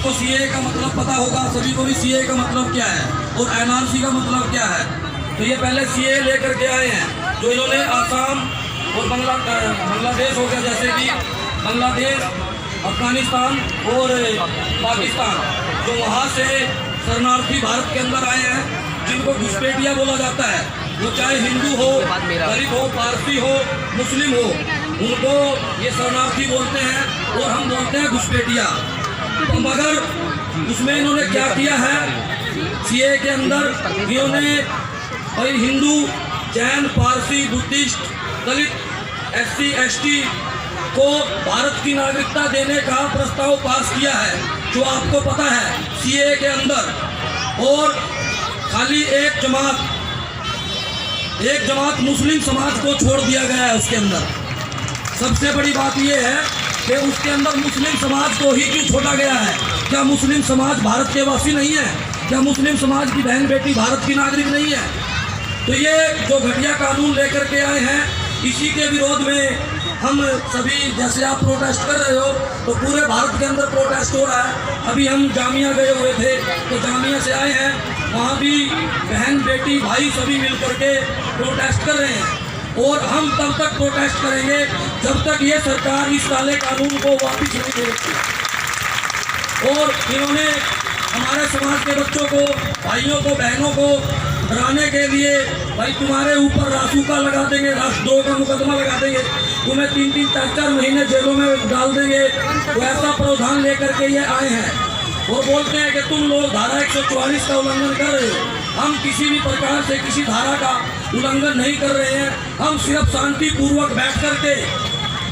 आपको सीए का मतलब पता होगा, सभी को भी सीए का मतलब क्या है और एनआरसी का मतलब क्या है। तो ये पहले सीए लेकर के आए हैं, जो इन्होंने आसाम और बांग्लादेश हो गया, जैसे कि बांग्लादेश, अफगानिस्तान और पाकिस्तान, जो वहाँ से शरणार्थी भारत के अंदर आए हैं, जिनको घुसपैठिया बोला जाता है, वो चाहे हिंदू हो, दलित हो, पारसी हो, मुस्लिम हो, उनको ये शरणार्थी बोलते हैं और हम बोलते हैं घुसपैठिया। तो मगर उसमें इन्होंने क्या किया है, सीए के अंदर इन्होंने भाई हिंदू, जैन, पारसी, बुद्धिस्ट, दलित, एससी, एसटी को भारत की नागरिकता देने का प्रस्ताव पास किया है, जो आपको पता है सीए के अंदर। और खाली एक जमात मुस्लिम समाज को छोड़ दिया गया है उसके अंदर। सबसे बड़ी बात यह है कि उसके अंदर मुस्लिम समाज को ही क्यों छोड़ा गया है? क्या मुस्लिम समाज भारत के वासी नहीं है? क्या मुस्लिम समाज की बहन बेटी भारत की नागरिक नहीं है? तो ये जो घटिया कानून लेकर के आए हैं, इसी के विरोध में हम सभी, जैसे आप प्रोटेस्ट कर रहे हो, तो पूरे भारत के अंदर प्रोटेस्ट हो रहा है। अभी हम जामिया गए हुए थे, तो जामिया से आए हैं, वहाँ भी बहन बेटी भाई सभी मिल करके प्रोटेस्ट कर रहे हैं। और हम तब तक प्रोटेस्ट करेंगे जब तक ये सरकार इस काले कानून को वापस नहीं देती। और इन्होंने हमारे समाज के बच्चों को, भाइयों को, बहनों को डराने के लिए, भाई तुम्हारे ऊपर रासुका लगा देंगे, राष्ट्रद्रोह का मुकदमा लगा देंगे, तुम्हें 3-3, 4-4 महीने जेलों में डाल देंगे, तो ऐसा प्रावधान लेकर के ये आए हैं। वो बोलते हैं कि तुम लोग धारा 144 का उल्लंघन कर रहे हो। हम किसी भी प्रकार से किसी धारा का उल्लंघन नहीं कर रहे हैं, हम सिर्फ शांतिपूर्वक बैठ करके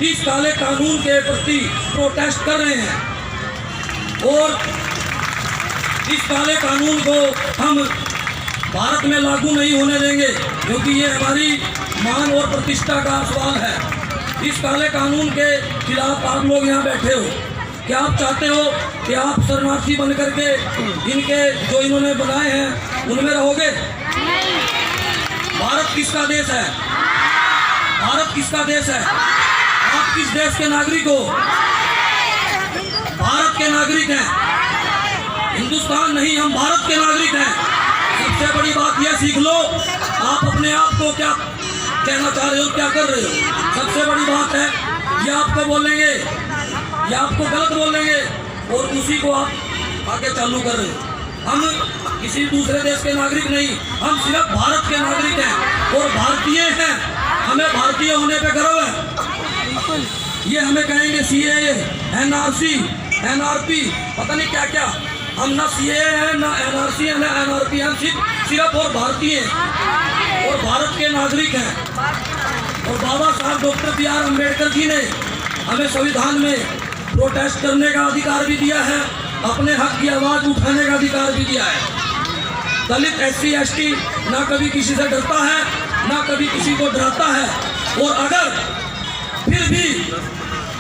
इस काले कानून के प्रति प्रोटेस्ट कर रहे हैं। और इस काले कानून को हम भारत में लागू नहीं होने देंगे, क्योंकि ये हमारी मान और प्रतिष्ठा का सवाल है। इस काले कानून के खिलाफ आप लोग यहाँ बैठे हो, क्या आप चाहते हो कि आप शरणार्थी बन करके इनके जो इन्होंने बनाए हैं उनमें रहोगे? भारत किसका देश है? भारत किसका देश है? आप किस देश के नागरिक हो? भारत के नागरिक हैं, हिंदुस्तान नहीं, हम भारत के नागरिक हैं। सबसे बड़ी बात यह सीख लो, आप अपने आप को क्या कहना चाह रहे हो, क्या कर रहे हो। सबसे बड़ी बात है, ये आपको बोलेंगे, ये आपको गलत बोलेंगे और उसी को आप आगे चालू कर रहे हो। हम किसी दूसरे देश के नागरिक नहीं, हम सिर्फ भारत के नागरिक हैं और भारतीय हैं। हमें भारतीय होने पे गर्व है। ये हमें कहेंगे सीए, एनआरसी, एनआरपी, पता नहीं क्या क्या, हम ना सीए हैं, ना एनआरसी है, ना एनआरपी, हम सिर्फ और भारतीय हैं और भारत के नागरिक हैं। और बाबा साहब डॉक्टर B.R. अम्बेडकर जी ने हमें संविधान में प्रोटेस्ट करने का अधिकार भी दिया है, अपने हक की आवाज़ उठाने का अधिकार भी दिया है। दलित, एससी, एसटी ना कभी किसी से डरता है, ना कभी किसी को डराता है। और अगर फिर भी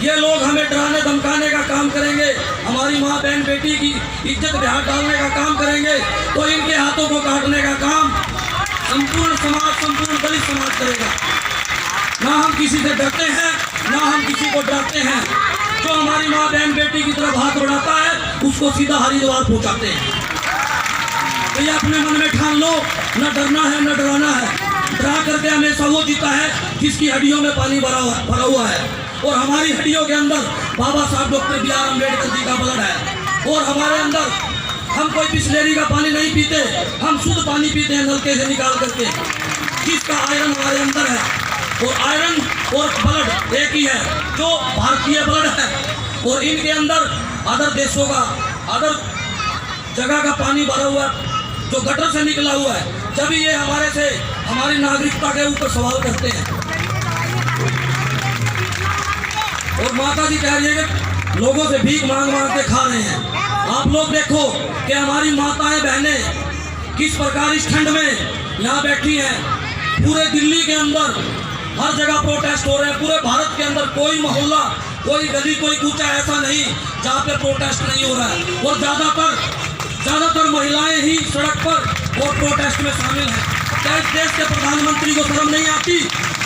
ये लोग हमें डराने धमकाने का काम करेंगे, हमारी माँ बहन बेटी की इज्जत में हाथ डालने का काम करेंगे, तो इनके हाथों को काटने का काम संपूर्ण समाज, संपूर्ण दलित समाज करेगा। ना हम किसी से डरते हैं, ना हम किसी को डराते हैं। जो हमारी माँ बहन बेटी की तरफ हाथ बढ़ाता है, उसको सीधा हरिद्वार पहुंचाते हैं। तो ये अपने मन में ठान लो, न डरना है, न डराना है। डरा करके हमेशा वो जीता है जिसकी हड्डियों में पानी भरा हुआ है। और हमारी हड्डियों के अंदर बाबा साहब डॉक्टर B.R. अम्बेडकर जी का ब्लड है। और हमारे अंदर हम कोई बिस्लेरी का पानी नहीं पीते, हम शुद्ध पानी पीते हैं नलके से निकाल करके, जिसका आयरन हमारे अंदर है। और आयरन और ब्लड एक ही है, जो भारतीय ब्लड है। और इनके अंदर अदर देशों का, अदर जगह का पानी भरा हुआ, जो गटर से निकला हुआ है। जब ये हमारे से, हमारी नागरिकता के ऊपर सवाल करते हैं। और माता जी कह रही है कि लोगों से भीख मांग मांग के खा रहे हैं। आप लोग देखो कि हमारी माताएं बहनें किस प्रकार इस ठंड में यहाँ बैठी हैं। पूरे दिल्ली के अंदर हर जगह प्रोटेस्ट हो रहे हैं। पूरे भारत के अंदर कोई मोहल्ला, कोई गली, कोई कूचा ऐसा नहीं जहाँ पे प्रोटेस्ट नहीं हो रहा है। और ज़्यादातर महिलाएं ही सड़क पर और प्रोटेस्ट में शामिल हैं। क्या इस देश के प्रधानमंत्री को शर्म नहीं आती?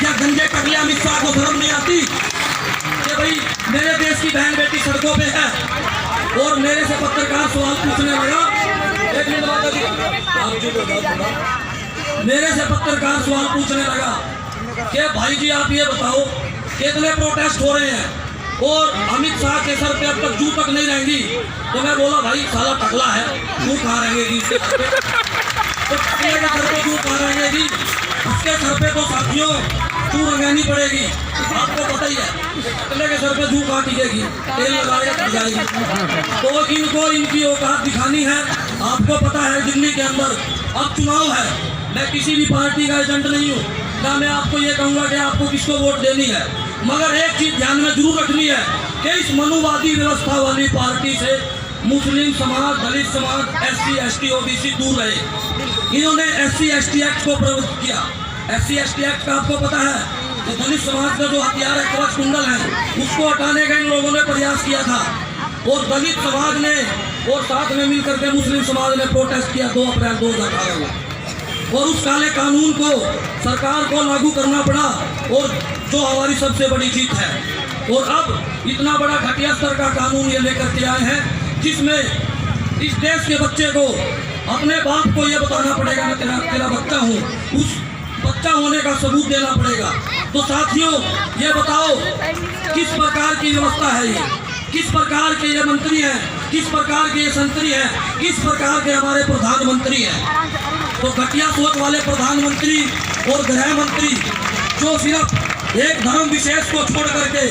या गंजे टकले अमित शाह को शर्म नहीं आती कि भाई मेरे देश की बहन बेटी सड़कों पे है? और मेरे से पत्रकार सवाल पूछने लगा, एक मिनट बात अभी, मेरे से पत्रकार सवाल पूछने लगा कि भाई जी आप ये बताओ कितने प्रोटेस्ट हो रहे हैं और अमित शाह के सर पे अब तक जू तक नहीं रहेंगी। तो मैं बोला भाई साला टकला है, जू कहाँ रहेंगी इसके सर पे, तो टकले के सर पे जू कहाँ रहेंगी, उसके सर पे तो साथियों जू रंगानी पड़ेगी। आपको पता ही है टकले के सर पे जू कहाँ टिकेगी, तेल लगाएगा टक जाएगी। तो इनको इनकी औकात दिखानी है। आपको पता है दिल्ली के अंदर अब चुनाव है, मैं किसी भी पार्टी का एजेंट नहीं हूँ, ना मैं आपको ये कहूँगा कि आपको किसको वोट देनी है, मगर एक चीज ध्यान में जरूर रखनी है कि इस मनुवादी व्यवस्था वाली पार्टी से मुस्लिम समाज, दलित समाज, SC, ST, OBC दूर रहे। इन्होंने SC, ST एक्ट को प्रवृत्त किया। SC, ST एक्ट का आपको पता है कि दलित समाज का जो हथियार है, कवच कुंडल है, उसको हटाने का इन लोगों ने प्रयास किया था और दलित समाज ने और साथ में मिलकर के मुस्लिम समाज ने प्रोटेस्ट किया 2 अप्रैल 2018 में, और उस काले कानून को सरकार को लागू करना पड़ा और जो हमारी सबसे बड़ी जीत है। और अब इतना बड़ा घटिया स्तर का कानून ये लेकर के आए हैं जिसमें इस देश के बच्चे को अपने बाप को ये बताना पड़ेगा मैं तेरा बच्चा हूँ, उस बच्चा होने का सबूत देना पड़ेगा। तो साथियों ये बताओ किस प्रकार की व्यवस्था है ये, किस प्रकार के ये मंत्री हैं, किस प्रकार के ये संतरी हैं, किस प्रकार के हमारे प्रधानमंत्री हैं। तो घटिया सोच वाले प्रधानमंत्री और गृह मंत्री जो सिर्फ एक धर्म विशेष को छोड़ करके,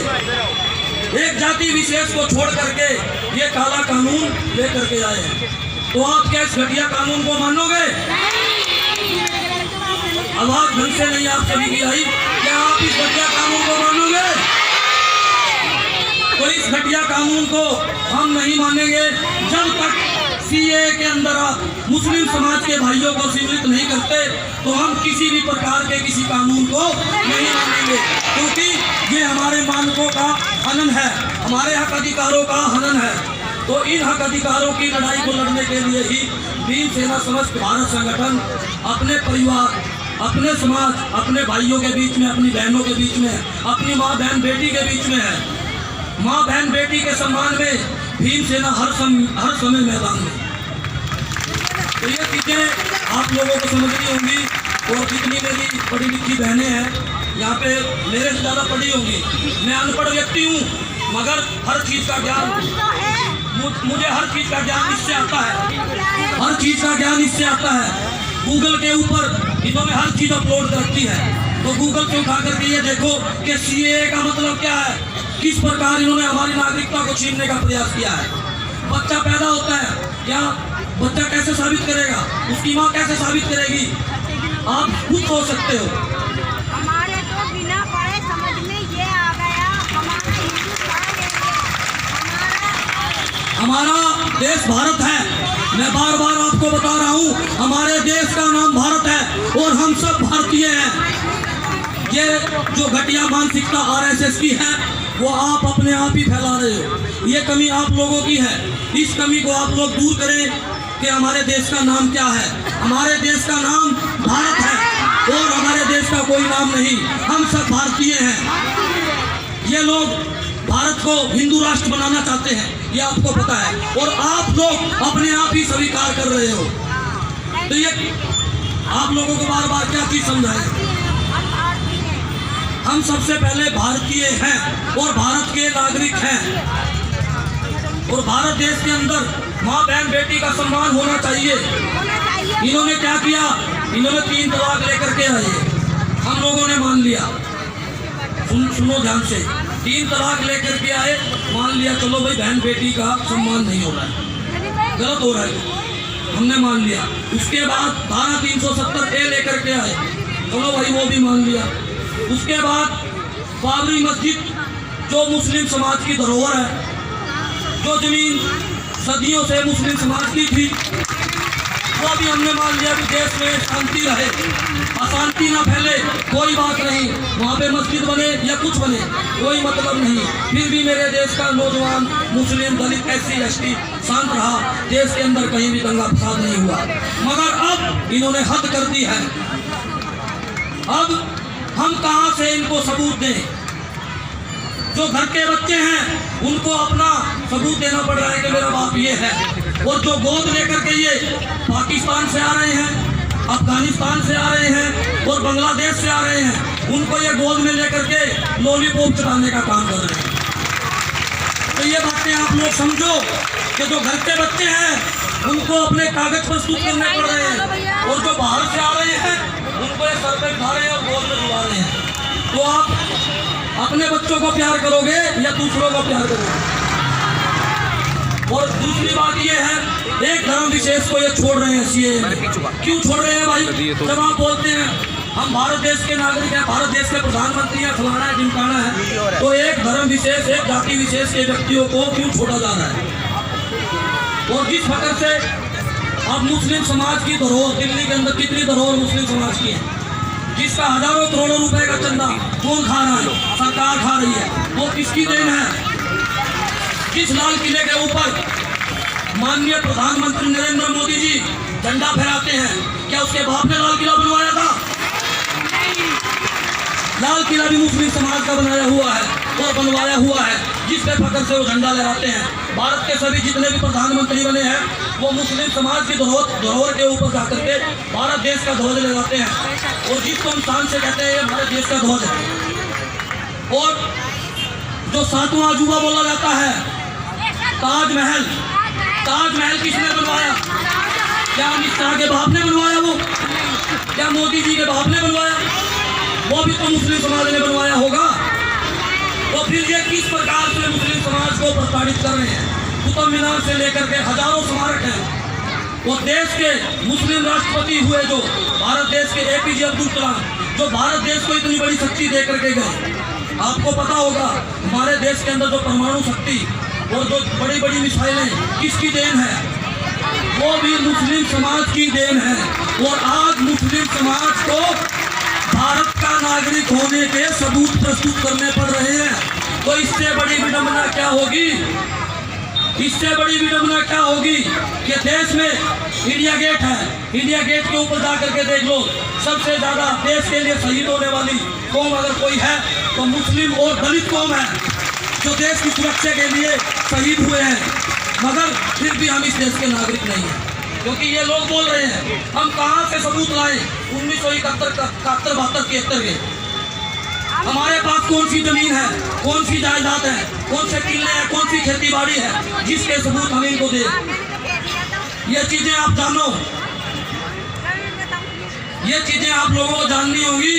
एक जाति विशेष को छोड़ करके ये काला कानून लेकर के आए हैं, तो आप क्या इस घटिया कानून को मानोगे? आवाज ढंग से नहीं आप सभी की आई, क्या आप इस घटिया कानून को मानोगे? तो इस घटिया कानून को हम नहीं मानेंगे जब तक CAA के अंदर आप मुस्लिम समाज के भाइयों को सम्मिलित नहीं करते, तो हम किसी भी प्रकार के किसी कानून को नहीं मानेंगे, क्योंकि ये हमारे मानकों का हनन है, हमारे हक अधिकारों का हनन है। तो इन हक अधिकारों की लड़ाई को लड़ने के लिए ही भीम सेना समस्त भारत संगठन अपने परिवार, अपने समाज, अपने भाइयों के बीच में, अपनी बहनों के बीच में, अपनी माँ बहन बेटी के बीच में है। माँ बहन बेटी के सम्मान में भीम सेना हर समय मैदान में। तो ये चीज़ें आप लोगों को समझनी होंगी। और जितनी मेरी पढ़ी लिखी बहनें हैं यहाँ पे मेरे से ज़्यादा पढ़ी होंगी, मैं अनपढ़ व्यक्ति हूँ, मगर हर चीज़ का ज्ञान मुझे हर चीज़ का ज्ञान इससे आता है, हर चीज़ का ज्ञान इससे आता है। गूगल के ऊपर इन्होंने हर चीज़ अपलोड कर रखी है, तो गूगल से उठा करके ये देखो कि CAA का मतलब क्या है, किस प्रकार इन्होंने हमारी नागरिकता को छीनने का प्रयास किया है। बच्चा पैदा होता है, क्या बच्चा कैसे साबित करेगा, उसकी माँ कैसे साबित करेगी, आप खुद सोच सकते हो। हमारे तो बिना पढ़े समझ में ये आ गया, हमारा देश भारत है, मैं बार बार आपको बता रहा हूँ, हमारे देश का नाम भारत है और हम सब भारतीय हैं। ये जो घटिया मानसिकता RSS की है वो आप अपने आप ही फैला रहे हो, ये कमी आप लोगों की है। इस कमी को आप लोग दूर करें कि हमारे देश का नाम क्या है। हमारे देश का नाम भारत है और हमारे देश का कोई नाम नहीं, हम सब भारतीय हैं। ये लोग भारत को हिंदू राष्ट्र बनाना चाहते हैं, ये आपको पता है, और आप लोग अपने आप ही स्वीकार कर रहे हो। तो ये आप लोगों को बार बार क्या चीज समझाएं, हम सबसे पहले भारतीय हैं और भारत के नागरिक हैं, और भारत देश के अंदर माँ बहन बेटी का सम्मान होना चाहिए। इन्होंने क्या किया, इन्होंने 3 तलाक लेकर के आए, हम लोगों ने मान लिया। सुनो ध्यान से, 3 तलाक लेकर के आए, मान लिया चलो भाई बहन बेटी का सम्मान नहीं हो रहा है, गलत हो रहा है, हमने मान लिया। उसके बाद धारा 370A लेकर के आए, चलो भाई वो भी मान लिया। उसके बाद बाबरी मस्जिद जो मुस्लिम समाज की धरोहर है, जो जमीन सदियों से मुस्लिम समाज की थी, वो भी हमने मान लिया कि देश में शांति रहे, अशांति ना फैले, कोई बात नहीं, वहाँ पे मस्जिद बने या कुछ बने कोई मतलब नहीं। फिर भी मेरे देश का नौजवान मुस्लिम दलित SC ST शांत रहा, देश के अंदर कहीं भी दंगा फसाद नहीं हुआ। मगर अब इन्होंने हद कर दी है। अब हम कहाँ से इनको सबूत दें? जो घर के बच्चे हैं उनको अपना सबूत देना पड़ रहा है कि मेरा बाप ये है, और जो गोद लेकर के ये पाकिस्तान से आ रहे हैं, अफगानिस्तान से आ रहे हैं और बांग्लादेश से आ रहे हैं, उनको ये गोद में लेकर के लॉलीपॉप चढ़ाने का काम कर रहे हैं। तो ये बातें आप लोग समझो कि जो घर के बच्चे हैं उनको अपने कागज प्रस्तुत करने पड़ रहे हैं, और जो बाहर से आ रहे हैं उनको ये सर पे उठा रहे हैं और गोद में डुला रहे हैं। तो आप अपने बच्चों को प्यार करोगे या दूसरों को प्यार करोगे? और दूसरी बात ये है, एक धर्म विशेष को ये छोड़ रहे हैं सीएए में। क्यों छोड़ रहे हैं भाई? जब आप बोलते हैं हम भारत देश के नागरिक हैं, भारत देश के प्रधानमंत्री हैं, फलाना है ढिमकाना है, तो एक धर्म विशेष, एक जाति विशेष के व्यक्तियों को क्यों छोड़ा जा रहा है? और जिस प्रकार से अब मुस्लिम समाज की धरोहर, दिल्ली के अंदर कितनी धरोहर मुस्लिम समाज की है, जिसका हजारों करोड़ों रुपए का चंदा कौन खा रहा है? सरकार खा रही है। वो किसकी देन है? जिस लाल किले के ऊपर माननीय प्रधानमंत्री नरेंद्र मोदी जी झंडा फहराते हैं, क्या उसके बाप ने लाल किला बनवाया था? लाल किला भी मुस्लिम समाज का बनाया हुआ है और बनवाया हुआ है, जिस पे फकर से वो झंडा लहराते हैं। भारत के सभी जितने भी प्रधानमंत्री बने हैं वो मुस्लिम समाज की धरोहर के ऊपर जाकर के भारत देश का ध्वज लगाते हैं, और जिसको हम शान से कहते हैं ये भारत देश का ध्वज है। और जो सातवां अजूबा बोला जाता है ताजमहल, ताजमहल किसने बनवाया? क्या अमित शाह के बाप ने बनवाया? वो क्या मोदी जी के बाप ने बनवाया? वो भी तो मुस्लिम समाज ने बनवाया होगा। तो फिर ये किस प्रकार से मुस्लिम समाज को प्रताड़ित कर रहे हैं? कुतुब मीनार से लेकर के हजारों स्मारक हैं। वो देश के मुस्लिम राष्ट्रपति हुए जो भारत देश के एपीजे अब्दुल कलाम, जो भारत देश को इतनी बड़ी शक्ति दे करके गए। आपको पता होगा हमारे देश के अंदर जो परमाणु शक्ति और जो बड़ी बड़ी मिसाइलें किसकी देन है? वो भी मुस्लिम समाज की देन है। और आज मुस्लिम समाज को भारत का नागरिक होने के सबूत प्रस्तुत करने पड़ रहे हैं। तो इससे बड़ी विडंबना क्या होगी? इससे बड़ी विडंबना क्या होगी कि देश में इंडिया गेट है, इंडिया गेट के ऊपर जाकर के देख लो, सबसे ज्यादा देश के लिए शहीद होने वाली कौम अगर कोई है तो मुस्लिम और दलित कौम है, जो देश की सुरक्षा के लिए शहीद हुए हैं। मगर फिर भी हम इस देश के नागरिक नहीं हैं, क्योंकि ये लोग बोल रहे हैं हम कहाँ से सबूत लाएं 1971, 72, 73 के। हमारे पास कौन सी जमीन है, कौन सी जायदाद है, कौन से किले हैं, कौन सी खेती बाड़ी है जिसके सबूत हम इनको दें? ये चीजें आप जानो, ये चीजें आप लोगों को जाननी होगी,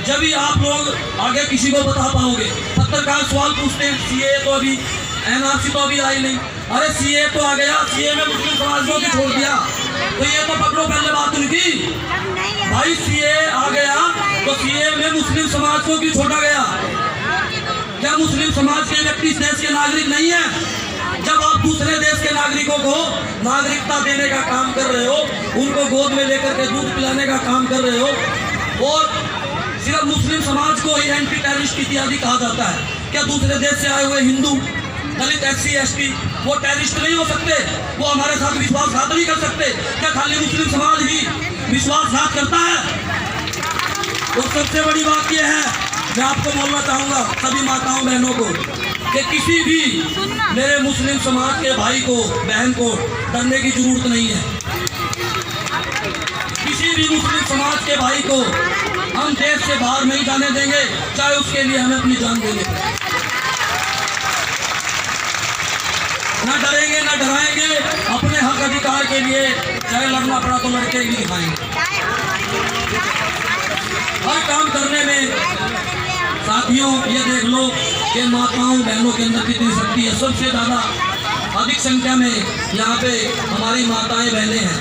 जब भी आप लोग आगे किसी को बता पाओगे। पत्रकार सवाल पूछते हैं सीए तो अभी, एनआरसी तो अभी आई नहीं। अरे सीए तो आ गया, सीए में मुस्लिम समाज को भी छोड़ दिया, तो ये तो पकड़ो पहले बात उनकी। भाई सीए आ गया तो सीए में मुस्लिम समाज को भी छोड़ा गया। क्या मुस्लिम समाज के व्यक्ति इस देश के नागरिक नहीं है? जब आप दूसरे देश के नागरिकों को नागरिकता देने का काम कर रहे हो, उनको गोद में लेकर के दूध पिलाने का काम कर रहे हो, और सिर्फ मुस्लिम समाज को ही एंटी टेररिस्ट इत्यादि कहा जाता है, क्या दूसरे देश से आए हुए हिंदू, दलित, SC, ST वो टेररिस्ट नहीं हो सकते? वो हमारे साथ विश्वासघात नहीं कर सकते? क्या खाली मुस्लिम समाज ही विश्वासघात करता है? और सबसे बड़ी बात यह है, मैं आपको बोलना चाहूँगा सभी माताओं बहनों को, कि किसी भी मेरे मुस्लिम समाज के भाई को, बहन को डरने की जरूरत नहीं है। किसी भी मुस्लिम समाज के भाई को हम देश से बाहर नहीं जाने देंगे, चाहे उसके लिए हमें अपनी जान देंगे। ना डरेंगे ना डराएंगे, अपने हक अधिकार के लिए चाहे लड़ना पड़ा तो लड़के ही दिखाएंगे। हर काम करने में साथियों ये देख लो कि माताओं बहनों के अंदर कितनी शक्ति है। सबसे ज़्यादा अधिक संख्या में यहाँ पे हमारी माताएं बहनें हैं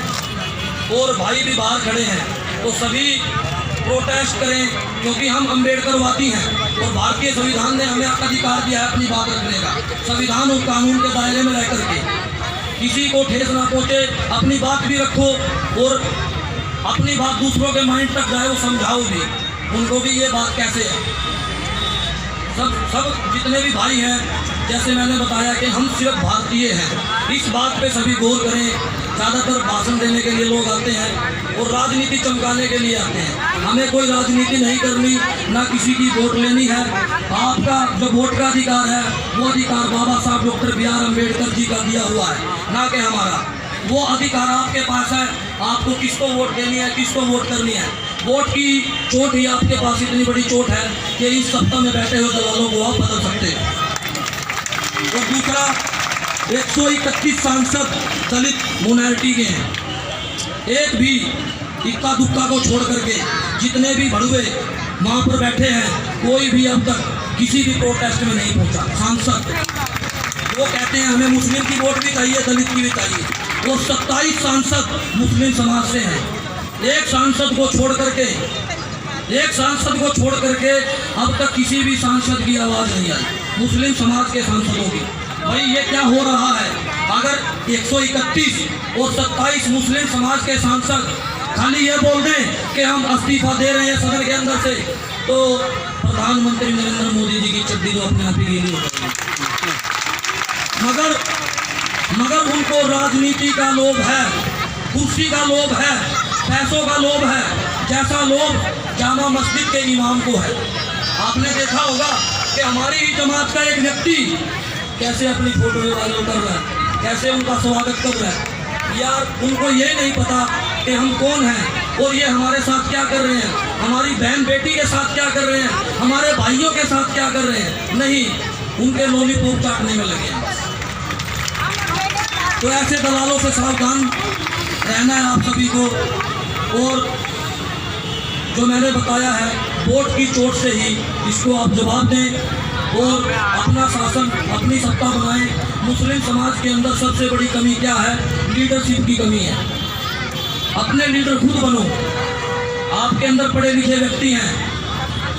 और भाई भी बाहर खड़े हैं। तो सभी प्रोटेस्ट करें, क्योंकि हम अम्बेडकरवादी हैं और भारतीय संविधान ने हमें अधिकार दिया है अपनी बात रखने का। संविधान और कानून के दायरे में रह करके किसी को ठेस ना पहुँचे, अपनी बात भी रखो और अपनी बात दूसरों के माइंड तक जाए, वो समझाओ भी उनको भी ये बात कैसे है। सब जितने भी भाई हैं, जैसे मैंने बताया कि हम सिर्फ भारतीय हैं, इस बात पे सभी गौर करें। ज़्यादातर भाषण देने के लिए लोग आते हैं और राजनीति चमकाने के लिए आते हैं। हमें कोई राजनीति नहीं करनी, ना किसी की वोट लेनी है। आपका जो वोट का अधिकार है वो अधिकार बाबा साहब डॉक्टर B.R. अम्बेडकर जी का दिया हुआ है, ना कि हमारा। वो अधिकार आपके पास है, आपको किसको वोट देनी है, किसको वोट करनी है। वोट की चोट ही आपके पास इतनी बड़ी चोट है कि इस सत्ता में बैठे हुए दलालों को आप बदल सकते हैं। और दूसरा, 131 सांसद दलित माइनॉरिटी के हैं। एक भी इक्का दुक्का को छोड़ करके जितने भी भड़ुए वहाँ पर बैठे हैं, कोई भी अब तक किसी भी प्रोटेस्ट में नहीं पहुँचा। सांसद वो कहते हैं हमें मुस्लिम की वोट भी चाहिए, दलित की भी चाहिए। वो 27 सांसद मुस्लिम समाज से हैं। एक सांसद को छोड़ करके अब तक किसी भी सांसद की आवाज़ नहीं आई, मुस्लिम समाज के सांसदों की। भाई ये क्या हो रहा है? अगर 131 और 27 मुस्लिम समाज के सांसद खाली ये बोल दें कि हम इस्तीफा दे रहे हैं सदन के अंदर से, तो प्रधानमंत्री नरेंद्र मोदी जी की चड्डी तो अपने आप ही गीली हो जाएगी। मगर उनको राजनीति का लोभ है, कुर्सी का लोभ है, पैसों का लोभ है, जैसा लोभ जामा मस्जिद के इमाम को है। आपने देखा होगा कि हमारी ही जमात का एक व्यक्ति कैसे अपनी फोटो वायरल कर रहा है, कैसे उनका स्वागत कर रहा है। यार उनको ये नहीं पता कि हम कौन हैं और ये हमारे साथ क्या कर रहे हैं, हमारी बहन बेटी के साथ क्या कर रहे हैं, हमारे भाइयों के साथ क्या कर रहे हैं। नहीं, उनके लॉलीपॉप चाटने में लगे हैं। तो ऐसे दलालों से सावधान रहना है आप सभी को। और जो मैंने बताया है, वोट की चोट से ही इसको आप जवाब दें और अपना शासन, अपनी सत्ता बनाएं। मुस्लिम समाज के अंदर सबसे बड़ी कमी क्या है? लीडरशिप की कमी है। अपने लीडर खुद बनो। आपके अंदर पढ़े लिखे व्यक्ति हैं,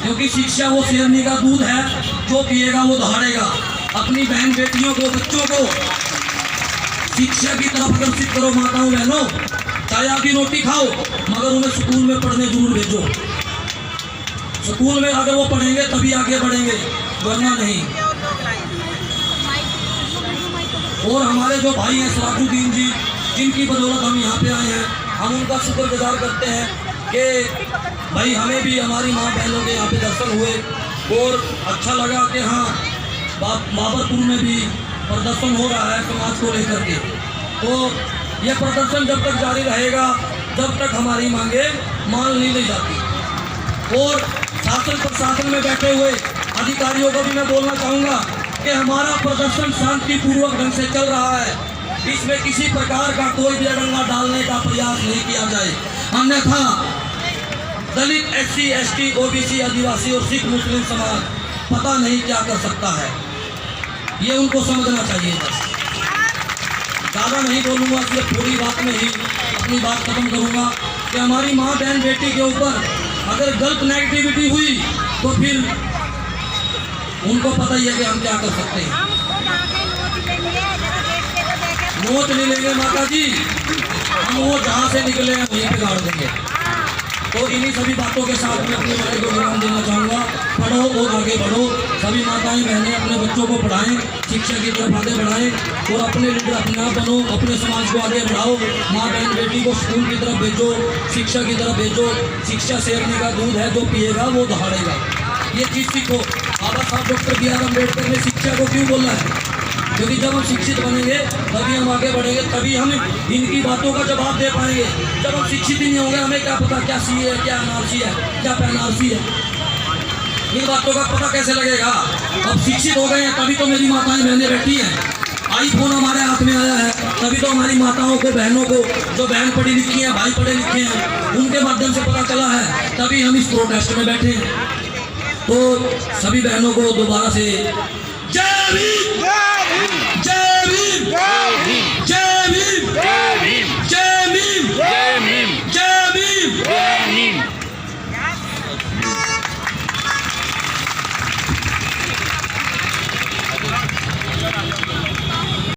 क्योंकि शिक्षा वो शेरनी का दूध है, जो पिएगा वो दहाड़ेगा। अपनी बहन बेटियों को, बच्चों को शिक्षा की तरफ आकर्षित करो। माताओं बहनों, चाहे आधी रोटी खाओ, मगर उन्हें स्कूल में पढ़ने जरूर भेजो। स्कूल में अगर वो पढ़ेंगे तभी आगे बढ़ेंगे, वरना नहीं। और हमारे जो भाई हैं सराजुद्दीन जी, जिनकी बदौलत हम यहाँ पे आए हैं, हम उनका शुक्रगुजार करते हैं कि भाई हमें भी हमारी माँ बहनों के यहाँ पे दर्शन हुए और अच्छा लगा कि हाँ बाबरपुर में भी प्रदर्शन हो रहा है समाज को लेकर के। तो यह प्रदर्शन जब तक जारी रहेगा, जब तक हमारी मांगे मान ली नहीं जाती। और शासन प्रशासन में बैठे हुए अधिकारियों को भी मैं बोलना चाहूँगा कि हमारा प्रदर्शन शांतिपूर्वक ढंग से चल रहा है, इसमें किसी प्रकार का कोई भी अड़ंगा डालने का प्रयास नहीं किया जाए। अन्यथा दलित, SC, ST, OBC, आदिवासी और सिख मुस्लिम समाज पता नहीं क्या कर सकता है। ये उनको समझना चाहिए। बस ज़्यादा नहीं बोलूँगा, सिर्फ थोड़ी बात में ही अपनी बात खत्म करूँगा कि हमारी माँ बहन बेटी के ऊपर अगर गलत नेगेटिविटी हुई तो फिर उनको पता ही है कि हम क्या कर सकते हैं। नोट नहीं लेंगे माता जी, हम वो जहाँ से निकले हैं वहीं पे गाड़ देंगे। तो इन्हीं सभी बातों के साथ मैं अपने बड़े को विराम देना चाहूँगा। पढ़ो और आगे बढ़ो। सभी माताएं बहनें अपने बच्चों को पढ़ाएं, शिक्षा की तरफ आगे बढ़ाएं और अपने लीडर अपने आप बनो, अपने समाज को आगे बढ़ाओ। माँ बहन बेटी को स्कूल की तरफ भेजो, शिक्षा की तरफ भेजो। शिक्षा शेरनी का दूध है, जो पिएगा वो दहाड़ेगा। ये चीज़ सीखो। बाबा साहब डॉक्टर B.R. अम्बेडकर ने शिक्षा को क्यों बोला है? क्योंकि जब हम शिक्षित बनेंगे तभी हम आगे बढ़ेंगे, तभी हम इनकी बातों का जवाब दे पाएंगे। जब हम शिक्षित ही नहीं होंगे, हमें क्या पता क्या CA है, क्या NRC है, क्या PNRC है। इन बातों का पता कैसे लगेगा? अब शिक्षित हो गए हैं तभी तो मेरी माताएं बहनें बैठी हैं। आईफोन हमारे हाथ में आया है तभी तो हमारी माताओं को, बहनों को, जो बहन पढ़ी लिखी हैं, भाई पढ़े लिखे हैं, उनके माध्यम से पता चला है, तभी हम इस प्रोटेस्ट में बैठे हैं। तो सभी बहनों को दोबारा से जय भीम, जय भीम।